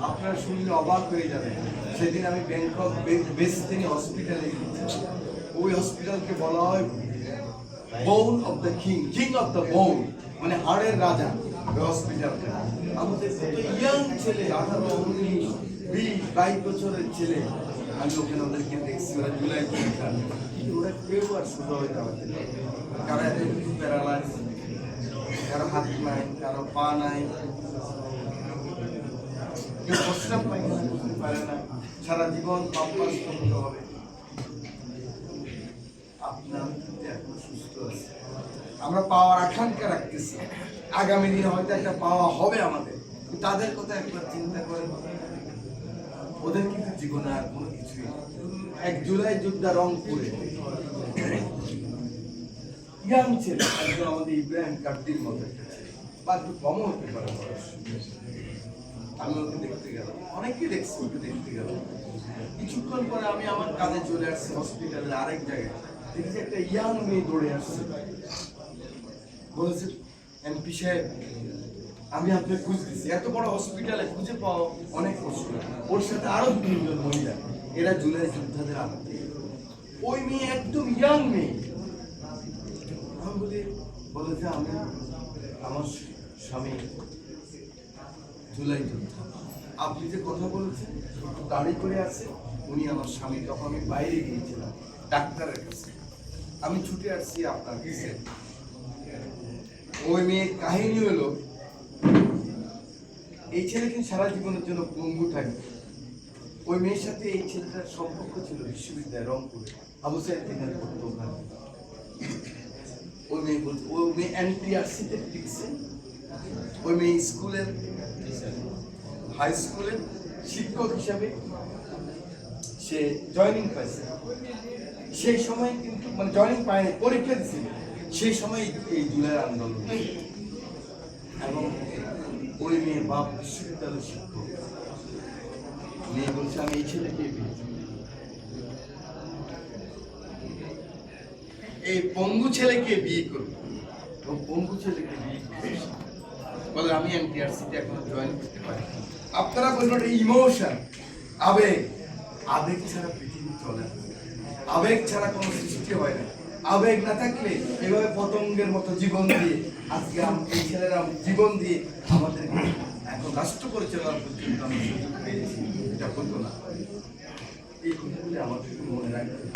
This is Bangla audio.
আপনারা শুনলে অবাক হয়ে যাবেন। সেদিন আমি ব্যাংকক বেসিনি হসপিটালে গিয়েছি। ওই হসপিটালকে বলা হয় বোন of the king of the bone, মানে হাড়ের রাজা ওই হসপিটালটা। আমাদের কত ইয়াং ছেলে, 18, 19, 20, 22 বছরের ছেলে, আমি ওখানে ওদেরকে দেখছি। ওরা জুলাই পরীক্ষা, কিন্তু ওরা কেউ আর শুরু হয়ে যাচ্ছে। কারো এত প্যারালাইজ, কারো হাত নাই, কারো পা নাই, কেউ প্রস্রাব পায়খানা করতে পারে না, সারা জীবন পাম্পাস করতে হবে। আপনার এখন সুস্থ আছে, আমরা পাওয়ার আকাঙ্ক্ষা রাখতেছি, আগামী দিনে হয়তো একটা পাওয়া হবে আমাদের। তাদের কথা একবার চিন্তা করেন, ওদের কিন্তু জীবনে আর কোনো কিছুই। 1 জুলাই যোদ্ধা রংপুরে ইয়াং ছেলে, একজন আমাদের ইব্রাহিম কার্তির মতো বা একটু কমও হতে পারে বয়স। আমি ওকে দেখতে গেলাম, অনেকেই দেখছি, ওকে দেখতে গেলাম। কিছুক্ষণ পরে আমি আমার কাজে চলে আসছি হসপিটালের আরেক জায়গায়, দেখছি একটা ইয়াং মেয়ে দৌড়ে আসছে। বলেছে, এমপি সাহেব আমি আপনাকে খুঁজতেছি। এত বড় হসপিটালে খুঁজে পাওয়া অনেক কষ্ট। ওর সাথে আরো 2-3 জন মহিলা, এরা জুলাই যোদ্ধাদের আত্মীয়। ওই মেয়ে একদম ইয়াং মেয়ে। আমি বলেছে আমি, আমার স্বামী জুলাই যোদ্ধা। আপনি যে কথা বলেছেন, দাড়ি করে আছে, উনি আমার স্বামী। তখন আমি বাইরে গিয়েছিলাম ডাক্তারের কাছে, আমি ছুটে আসছি আপনার কাছে। ওই মেয়ের কাহিনী হলো, এই ছেলে কিন্তু সারা জীবনের জন্য পঙ্গু থাকবে। ওই মেয়ের সাথে এই ছেলেটার সম্পর্ক ছিল বিশ্ববিদ্যালয় রংপুরে, আবু সাইদ দিনের পড়তো ওখানে। ওই মেয়ে বলছে, ওই মেয়ে এনটিআরসিতে টিকছে। ওই মেয়ে স্কুলের, হাই স্কুলের শিক্ষক হিসাবে সে জয়েনিং পাইছে। সেই সময় কিন্তু মানে জয়েনিং পায়নি, পরীক্ষা দিছিল সেই সময় এই জুলাই আন্দোলন। এবং ওই মেয়ে বাপ বিশ্ববিদ্যালয়ের শিক্ষক। মেয়ে বলছে আমি এই ছেলেকে বিয়ে, এই পঙ্গু ছেলেকে বিয়ে করবো। পঙ্গু ছেলেকে বিয়ে করবে, বলে আমি এনটিআরসিতে এখনো জয়েন করতে পারি। আপনারা বলবেন ইমোশন, আবেগ। আবেগ ছাড়া পৃথিবী চলে না, আবেগ ছাড়া কোনো সৃষ্টি হয় না। আবেগ না থাকলে এভাবে পতঙ্গের মতো জীবন দিয়ে, আজকে এই ছেলেরা জীবন দিয়ে আমাদেরকে এখন রাষ্ট্র পরিচালনা পর্যন্ত আমরা সুযোগ পেয়েছি, এটা হতো না। এই কথাগুলি আমাদেরকে মনে রাখতে